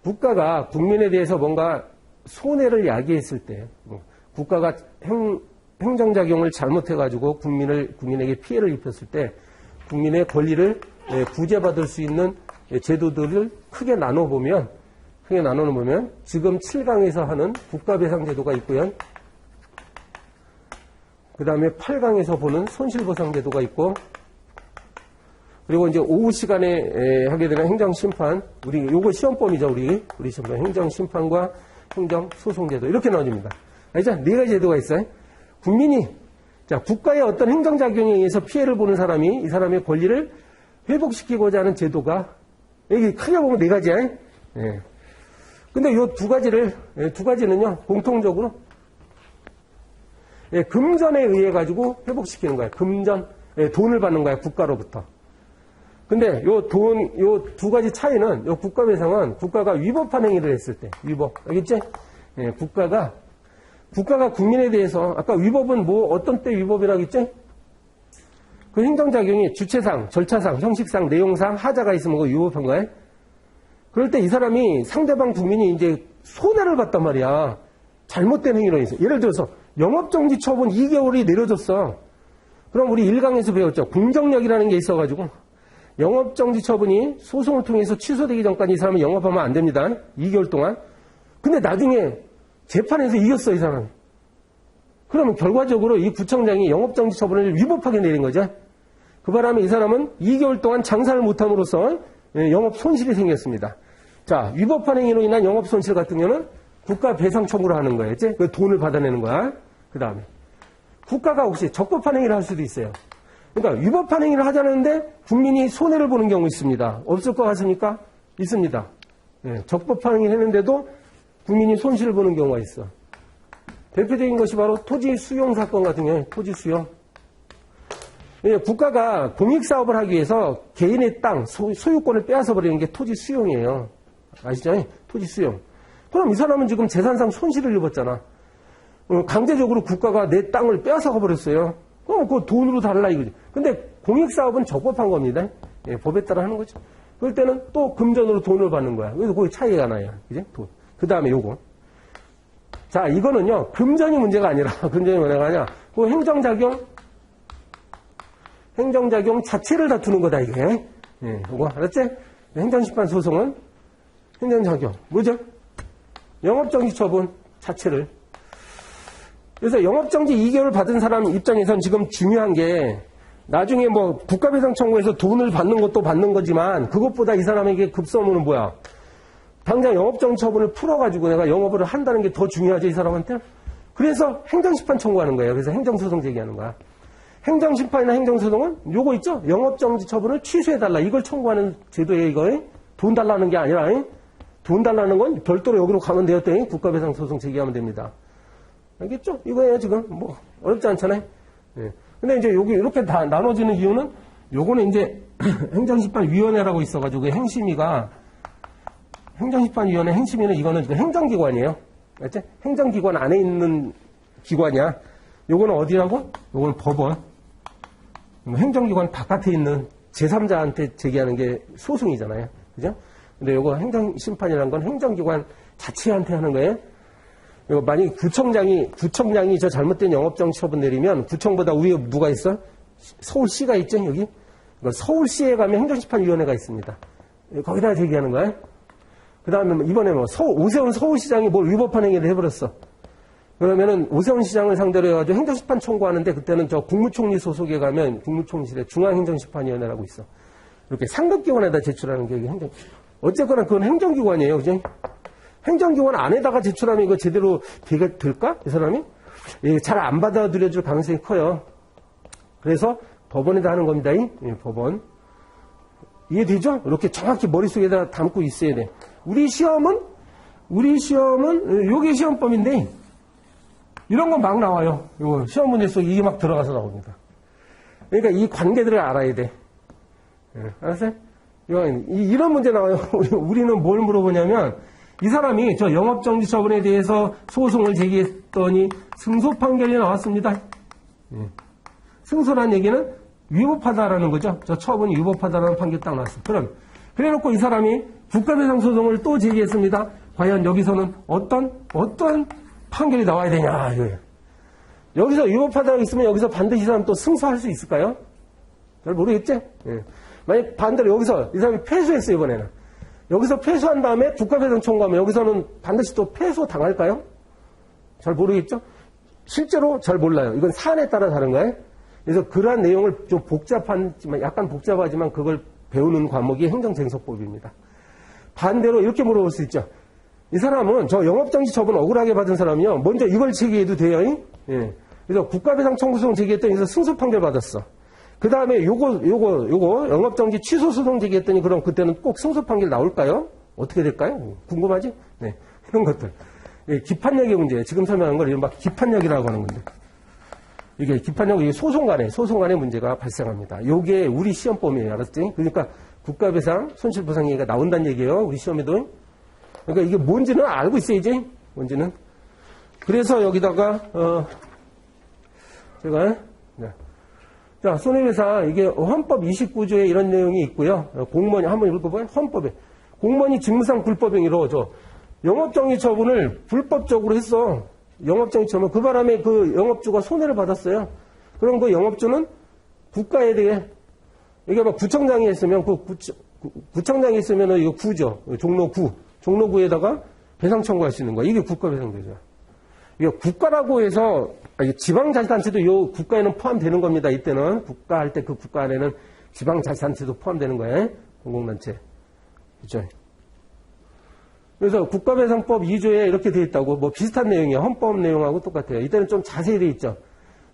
국가가 국민에 대해서 뭔가 손해를 야기했을 때, 국가가 행정작용을 잘못해가지고 국민에게 피해를 입혔을 때, 국민의 권리를 구제받을 수 있는 제도들을 크게 나눠보면, 지금 7강에서 하는 국가배상제도가 있고요. 그 다음에 8강에서 보는 손실보상제도가 있고, 그리고 이제 오후 시간에 하게 되는 행정심판, 요거 시험범위죠, 우리 시험범. 행정심판과 행정소송제도. 이렇게 나눠집니다. 알죠? 네 가지 제도가 있어요. 국가의 어떤 행정작용에 의해서 피해를 보는 사람이 이 사람의 권리를 회복시키고자 하는 제도가, 여기 크게 보면 네 가지야. 예. 근데 요 두 가지는요, 공통적으로, 금전에 의해 가지고 회복시키는 거야. 금전, 돈을 받는 거야, 국가로부터. 근데 요 두 가지 차이는, 요 국가배상은 국가가 위법한 행위를 했을 때, 위법. 알겠지? 국가가 국민에 대해서, 아까 위법은 어떤 때 위법이라고 했지? 그 행정작용이 주체상, 절차상, 형식상, 내용상, 하자가 있으면 그거 위법한 거야. 그럴 때 이 사람이 상대방 국민이 이제 손해를 봤단 말이야. 잘못된 행위로 인해서. 예를 들어서 영업정지 처분 2개월이 내려졌어. 그럼 우리 1강에서 배웠죠. 공정력이라는 게 있어가지고 영업정지 처분이 소송을 통해서 취소되기 전까지 이 사람은 영업하면 안 됩니다. 2개월 동안. 근데 나중에 재판에서 이겼어, 이 사람이. 그러면 결과적으로 이 구청장이 영업정지 처분을 위법하게 내린 거죠. 그 바람에 이 사람은 2개월 동안 장사를 못함으로써 영업 손실이 생겼습니다. 자, 위법한 행위로 인한 영업 손실 같은 경우는 국가 배상 청구를 하는 거예요. 그 돈을 받아내는 거야. 그 다음에 국가가 혹시 적법한 행위를 할 수도 있어요. 그러니까 위법한 행위를 하자는데 국민이 손해를 보는 경우 있습니다. 없을 것 같습니까? 있습니다. 적법한 행위를 했는데도 국민이 손실을 보는 경우가 있어. 대표적인 것이 바로 토지 수용 사건 같은 경우에 토지 수용. 국가가 공익사업을 하기 위해서 개인의 땅, 소유권을 빼앗아 버리는 게 토지 수용이에요. 아시죠? 토지 수용. 그럼 이 사람은 지금 재산상 손실을 입었잖아. 강제적으로 국가가 내 땅을 빼앗아 가버렸어요. 그럼 그거 돈으로 달라 이거지. 근데 공익사업은 적법한 겁니다. 법에 따라 하는 거죠. 그럴 때는 또 금전으로 돈을 받는 거야. 그래서 거기 차이가 나요. 그지? 돈. 그 다음에 요거. 자, 이거는요, 금전이 문제가 아니라, 금전이 문제가 아니라, 그 행정작용 자체를 다투는 거다, 이게. 이거, 알았지? 행정심판 소송은 행정작용. 뭐죠? 영업정지 처분 자체를. 그래서 영업정지 2개월 받은 사람 입장에선 지금 중요한 게, 나중에 국가배상 청구해서 돈을 받는 것도 받는 거지만, 그것보다 이 사람에게 급선무는 뭐야? 당장 영업정지 처분을 풀어가지고 내가 영업을 한다는 게 더 중요하죠, 이 사람한테? 그래서 행정심판 청구하는 거예요. 그래서 행정소송 제기하는 거야. 행정심판이나 행정소송은 요거 있죠? 영업정지 처분을 취소해달라. 이걸 청구하는 제도예요, 이거. 돈 달라는 게 아니라, 돈 달라는 건 별도로 여기로 가면 되었더니 국가배상소송 제기하면 됩니다. 알겠죠? 이거예요, 지금. 어렵지 않잖아요. 근데 이제 여기 이렇게 다 나눠지는 이유는 요거는 이제 행정심판위원회라고 있어가지고 행정심판위원회 행심위는 이거는 행정기관이에요. 알지? 행정기관 안에 있는 기관이야. 요거는 어디라고? 요거는 법원. 행정기관 바깥에 있는 제3자한테 제기하는 게 소송이잖아요. 그죠? 근데 요거 행정심판이라는 건 행정기관 자체한테 하는 거예요. 이거 만약에 구청장이 저 잘못된 영업정지 처분 내리면 구청보다 위에 누가 있어? 서울시가 있죠, 여기? 서울시에 가면 행정심판위원회가 있습니다. 거기다가 제기하는 거예요. 그 다음에 이번에 오세훈 서울시장이 뭘 위법한 행위를 해버렸어. 그러면은 오세훈 시장을 상대로 해가지고 행정심판 청구하는데 그때는 저 국무총리 소속에 가면 국무총실에 중앙행정심판위원회라고 있어. 이렇게 상급기관에다 제출하는 게 어쨌거나 그건 행정기관이에요, 그죠? 행정기관 안에다가 제출하면 이거 제대로 될까? 이 사람이? 잘 안 받아들여줄 가능성이 커요. 그래서 법원에다 하는 겁니다, 법원. 이해되죠? 이렇게 정확히 머릿속에다 담고 있어야 돼. 우리 시험은 요게 시험범인데, 이런 건 막 나와요. 이거 시험 문제 속에 이게 막 들어가서 나옵니다. 그러니까 이 관계들을 알아야 돼. 알았어요? 이런 문제 나와요. 우리는 뭘 물어보냐면, 이 사람이 저 영업정지 처분에 대해서 소송을 제기했더니 승소 판결이 나왔습니다. 승소란 얘기는 위법하다라는 거죠. 저 처분이 위법하다라는 판결이 딱 나왔어. 그래놓고 이 사람이 국가배상 소송을 또 제기했습니다. 과연 여기서는 어떤 판결이 나와야 되냐, 이거예요. 여기서 위법하다고 있으면 여기서 반드시 이 사람 또 승소할 수 있을까요? 잘 모르겠지? 예. 만약 반대로 여기서 이 사람이 패소했어요, 이번에는. 여기서 패소한 다음에 국가배상 청구하면 여기서는 반드시 또 패소 당할까요? 잘 모르겠죠? 실제로 잘 몰라요. 이건 사안에 따라 다른 거예요. 그래서 그러한 내용을 좀 약간 복잡하지만 그걸 배우는 과목이 행정쟁서법입니다. 반대로 이렇게 물어볼 수 있죠. 이 사람은 저 영업정지 처분 억울하게 받은 사람이요. 먼저 이걸 제기해도 돼요. 예. 그래서 국가배상 청구소송 제기했더니 그래서 승소 판결 받았어. 그 다음에 요거 영업정지 취소 소송 제기했더니 그럼 그때는 꼭 승소 판결 나올까요? 어떻게 될까요? 궁금하지? 네. 이런 것들. 예, 기판력의 문제예요. 지금 설명한 걸 이른바 기판력이라고 하는 건데. 이게 기판력이 소송간에 문제가 발생합니다. 요게 우리 시험범위에요. 알았지? 그러니까 국가배상, 손실보상얘기가 나온다는 얘기예요. 우리 시험에도. 그러니까 이게 뭔지는 알고 있어야지. 뭔지는. 그래서 여기다가 제가 자, 손해배상 이게 헌법 29조에 이런 내용이 있고요. 공무원이 한번 읽어봐요. 헌법에 공무원이 직무상 불법행위 이루어져 영업정지 처분을 불법적으로 했어. 영업정지 처분. 그 바람에 그 영업주가 손해를 받았어요. 그럼 그 영업주는 국가에 대해 이게 막 구청장이 했으면 구청장이 있으면 이거 구죠. 종로구에다가 배상 청구할 수 있는 거야. 이게 국가배상되죠. 이게 국가라고 해서 지방자치단체도 이 국가에는 포함되는 겁니다. 이때는 국가할 때 그 국가 안에는 지방자치단체도 포함되는 거예요. 공공단체. 그렇죠? 그래서 국가배상법 2조에 이렇게 돼 있다고 뭐 비슷한 내용이에요. 헌법 내용하고 똑같아요. 이때는 좀 자세히 돼 있죠.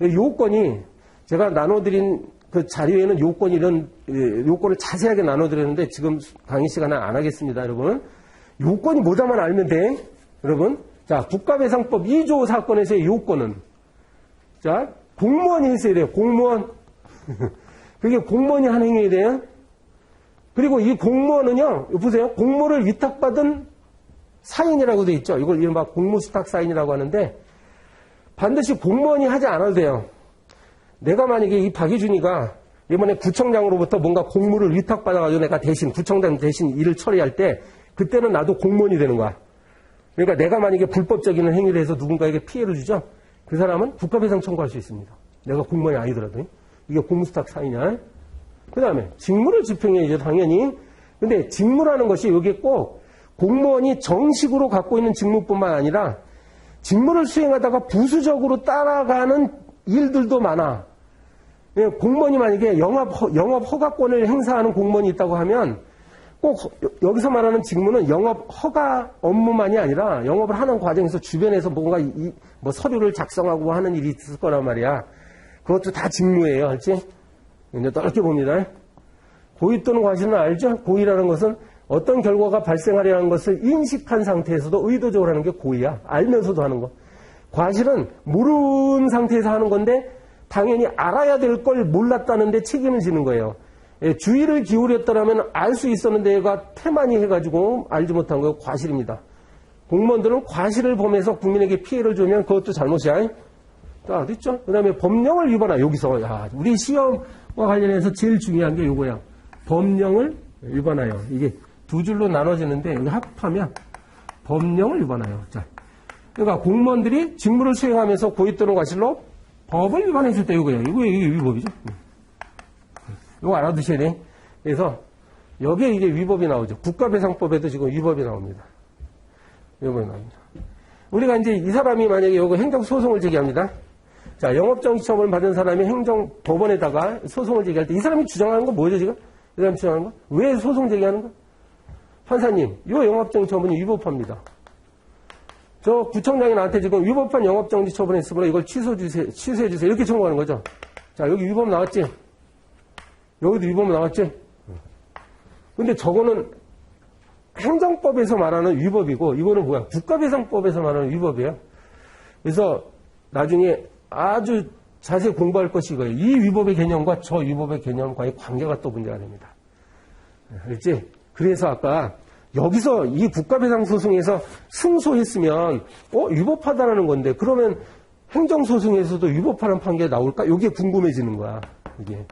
요건이 제가 나눠드린 그 자료에는 요건이 이런 요건을 자세하게 나눠드렸는데 지금 강의 시간은 안 하겠습니다, 여러분. 요건이 뭐다만 알면 돼, 여러분. 자, 국가배상법 2조 사건에서의 요건은 자 공무원이 했어야 돼요. 공무원. 그게 공무원이 한 행위에 돼요. 그리고 이 공무원은요, 보세요. 공모를 위탁받은 사인이라고 돼 있죠. 이걸 이른바 공무수탁 사인이라고 하는데 반드시 공무원이 하지 않아도 돼요. 내가 만약에 이 박희준이가 이번에 구청장으로부터 뭔가 공무를 위탁받아가지고 내가 대신 구청장 대신 일을 처리할 때 그때는 나도 공무원이 되는 거야. 그러니까 내가 만약에 불법적인 행위를 해서 누군가에게 피해를 주죠. 그 사람은 국가배상 청구할 수 있습니다. 내가 공무원이 아니더라도. 이게 공무수탁 사인이야. 그 다음에 직무를 집행해야죠, 당연히. 근데 직무라는 것이 여기에 꼭 공무원이 정식으로 갖고 있는 직무뿐만 아니라 직무를 수행하다가 부수적으로 따라가는 일들도 많아. 공무원이 만약에 영업 허가권을 행사하는 공무원이 있다고 하면 꼭 여기서 말하는 직무는 영업 허가 업무만이 아니라 영업을 하는 과정에서 주변에서 뭔가 뭐 서류를 작성하고 하는 일이 있을 거란 말이야. 그것도 다 직무예요. 알지? 이제 넓게 봅니다. 고의 또는 과실은 알죠? 고의라는 것은 어떤 결과가 발생하려는 것을 인식한 상태에서도 의도적으로 하는 게 고의야. 알면서도 하는 거. 과실은 모르는 상태에서 하는 건데 당연히 알아야 될 걸 몰랐다는데 책임을 지는 거예요. 주의를 기울였더라면 알 수 있었는데 얘가 태만히 해가지고 알지 못한 거 과실입니다. 공무원들은 과실을 범해서 국민에게 피해를 주면 그것도 잘못이야. 자, 어딨죠? 그 다음에 법령을 위반하여. 여기서 우리 시험과 관련해서 제일 중요한 게 이거야. 법령을 위반하여. 이게 두 줄로 나눠지는데 여기 합하면 법령을 위반하여. 자, 그러니까 공무원들이 직무를 수행하면서 고의 또는 과실로 법을 위반했을 때 이거예요. 이게 위법이죠. 이거 알아두셔야 돼. 그래서 여기에 이게 위법이 나오죠. 국가배상법에도 지금 위법이 나옵니다. 위법이 나옵니다. 우리가 이제 이 사람이 만약에 이거 행정소송을 제기합니다. 자, 영업정지처분을 받은 사람이 행정법원에다가 소송을 제기할 때 이 사람이 주장하는 건 뭐죠, 지금? 이 사람이 주장하는 거? 왜 소송 제기하는 거? 판사님, 이 영업정지처분이 위법합니다. 저 구청장이 나한테 지금 위법한 영업정지처분을 했으므로 이걸 취소해주세요. 이렇게 청구하는 거죠. 자, 여기 위법 나왔지? 여기도 위법 나왔지? 근데 저거는 행정법에서 말하는 위법이고, 이거는 뭐야? 국가배상법에서 말하는 위법이에요. 그래서 나중에 아주 자세히 공부할 것이 이거예요. 이 위법의 개념과 저 위법의 개념과의 관계가 또 문제가 됩니다. 알지? 그래서 아까 여기서 이 국가배상소송에서 승소했으면 위법하다라는 건데 그러면 행정소송에서도 위법하는 판결이 나올까? 이게 궁금해지는 거야. 이게.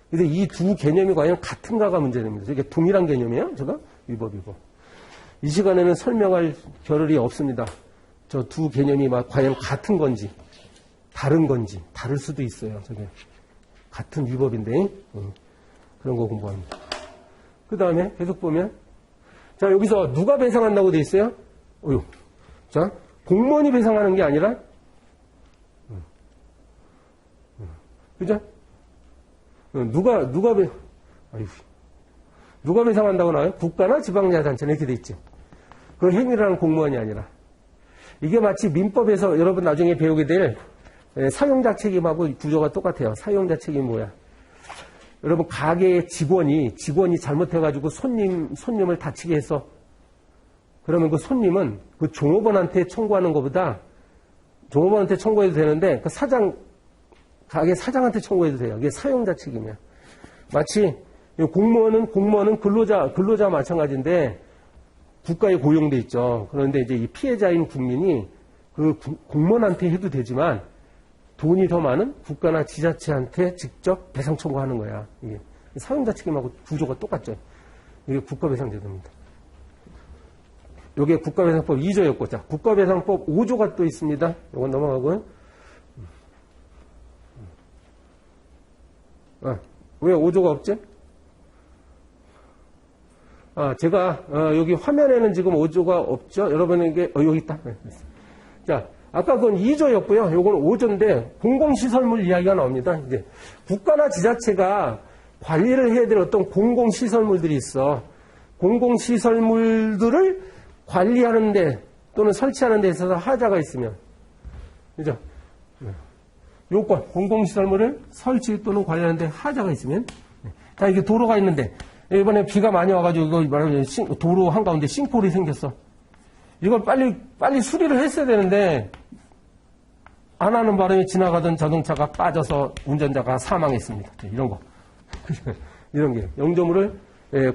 근데 이 두 개념이 과연 같은가가 문제됩니다. 이게 동일한 개념이에요? 제가? 위법. 이 시간에는 설명할 겨를이 없습니다. 저 두 개념이 막 과연 같은 건지, 다른 건지, 다를 수도 있어요. 저게. 같은 위법인데, 그런 거 공부합니다. 그 다음에 계속 보면, 자, 여기서 누가 배상한다고 돼 있어요? 자, 공무원이 배상하는 게 아니라, 그죠? 누가 배상한다고 나와요? 국가나 지방자치단체는 이렇게 돼 있지. 그 행위라는 공무원이 아니라. 이게 마치 민법에서 여러분 나중에 배우게 될 사용자 책임하고 구조가 똑같아요. 사용자 책임이 뭐야? 여러분 가게의 직원이 잘못해가지고 손님을 다치게 해서 그러면 그 손님은 그 종업원한테 청구하는 것보다 종업원한테 청구해도 되는데 그 가게 사장한테 청구해도 돼요. 이게 사용자 책임이야. 마치 공무원은 근로자 마찬가지인데 국가에 고용돼 있죠. 그런데 이제 이 피해자인 국민이 그 공무원한테 해도 되지만 돈이 더 많은 국가나 지자체한테 직접 배상 청구하는 거야. 이게 사용자 책임하고 구조가 똑같죠. 이게 국가배상제도입니다. 이게 국가배상법 2조였고, 자, 국가배상법 5조가 또 있습니다. 이건 넘어가고요. 왜 5조가 없지? 제가 여기 화면에는 지금 5조가 없죠. 여러분에게 여기 있다. 네, 자, 아까 그건 2조였고요. 요건 5조인데 공공시설물 이야기가 나옵니다. 이제 국가나 지자체가 관리를 해야 될 어떤 공공시설물들이 있어. 공공시설물들을 관리하는데 또는 설치하는 데 있어서 하자가 있으면, 그죠? 요건 공공시설물을 설치 또는 관리하는 데 하자가 있으면, 자, 이게 도로가 있는데 이번에 비가 많이 와가지고 이거 말하면 도로 한가운데 싱크홀이 생겼어. 이걸 빨리 수리를 했어야 되는데 안 하는 바람에 지나가던 자동차가 빠져서 운전자가 사망했습니다. 이런 거. 이런 게 영조물을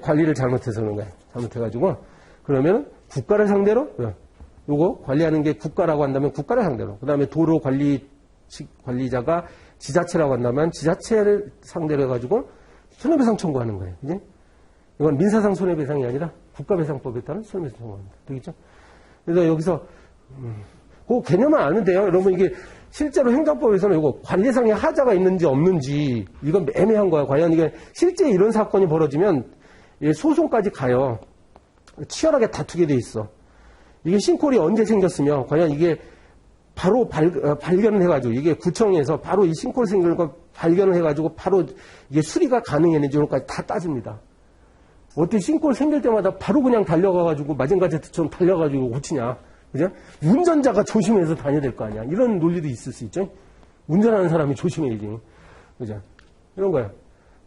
관리를 잘못해서 그런 거예요. 잘못해가지고 그러면 국가를 상대로 요거 관리하는 게 국가라고 한다면 국가를 상대로, 그 다음에 도로 관리자가 지자체라고 한다면 지자체를 상대로 해가지고 손해배상 청구하는 거예요. 그지? 이건 민사상 손해배상이 아니라 국가배상법에 따른 손해배상 청구합니다. 되겠죠? 그래서 여기서 그 개념만 아면 돼요. 여러분 이게 실제로 행정법에서는 이거 관리상의 하자가 있는지 없는지 이건 애매한 거야. 과연 이게 실제 이런 사건이 벌어지면 소송까지 가요. 치열하게 다투게 돼 있어. 이게 싱크홀이 언제 생겼으며 과연 이게 바로 발견을 해가지고 이게 구청에서 바로 이 싱크홀 생기는 걸 발견을 해가지고 바로 이게 수리가 가능했는지 이런 것까지 다 따집니다. 어떻게 싱크홀 생길 때마다 바로 그냥 달려가가지고 마징가제트처럼 달려가지고 고치냐. 그죠? 운전자가 조심해서 다녀야 될 거 아니야. 이런 논리도 있을 수 있죠. 운전하는 사람이 조심해야지. 그죠? 이런 거야.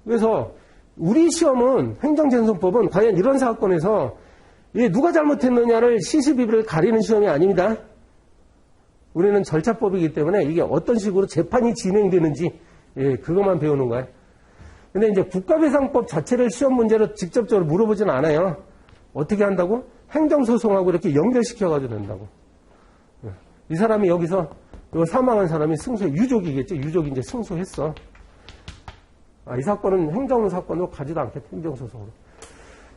그래서 우리 시험은 행정재산소법은 과연 이런 사건에서 이게 누가 잘못했느냐를 시시비비를 가리는 시험이 아닙니다. 우리는 절차법이기 때문에 이게 어떤 식으로 재판이 진행되는지 그것만 배우는 거예요. 근데 이제 국가배상법 자체를 시험 문제로 직접적으로 물어보진 않아요. 어떻게 한다고? 행정소송하고 이렇게 연결시켜가지고 된다고. 이 사람이 여기서 사망한 사람이 유족이겠죠. 유족이 이제 승소했어. 이 사건은 행정사건으로 가지도 않겠다. 행정소송으로.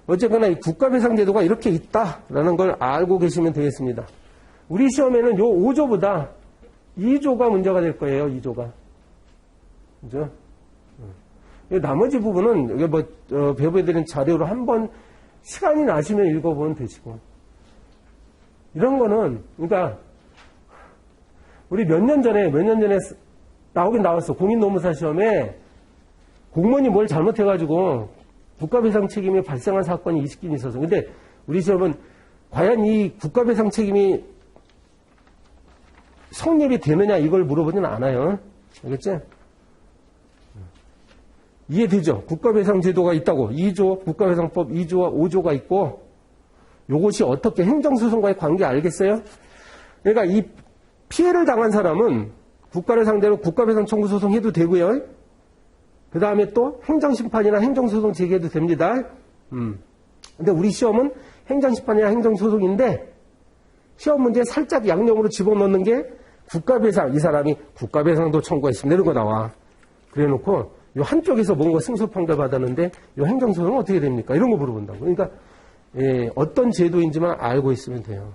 어쨌거나 이 국가배상제도가 이렇게 있다라는 걸 알고 계시면 되겠습니다. 우리 시험에는 요 5조보다 2조가 문제가 될 거예요. 2조가. 그죠? 나머지 부분은 여기 배부해드린 자료로 한번 시간이 나시면 읽어보면 되시고. 이런 거는, 그러니까, 우리 몇 년 전에 나오긴 나왔어. 공인노무사 시험에 공무원이 뭘 잘못해가지고 국가배상 책임이 발생한 사건이 있긴 있어서. 근데 우리 시험은 과연 이 국가배상 책임이 성립이 되느냐 이걸 물어보지는 않아요. 알겠지? 이해되죠? 국가배상제도가 있다고. 2조, 국가배상법 2조와 5조가 있고, 요것이 어떻게 행정소송과의 관계 알겠어요? 그러니까 이 피해를 당한 사람은 국가를 상대로 국가배상 청구 소송 해도 되고요. 그 다음에 또 행정심판이나 행정소송 제기해도 됩니다. 근데 우리 시험은 행정심판이나 행정소송인데, 시험 문제에 살짝 양념으로 집어넣는 게 국가배상, 이 사람이 국가배상도 청구했습니다. 이런 거 나와. 그래 놓고, 요 한쪽에서 뭔가 승소 판결 받았는데 요 행정소송은 어떻게 됩니까? 이런 거 물어본다고. 그러니까 어떤 제도인지만 알고 있으면 돼요.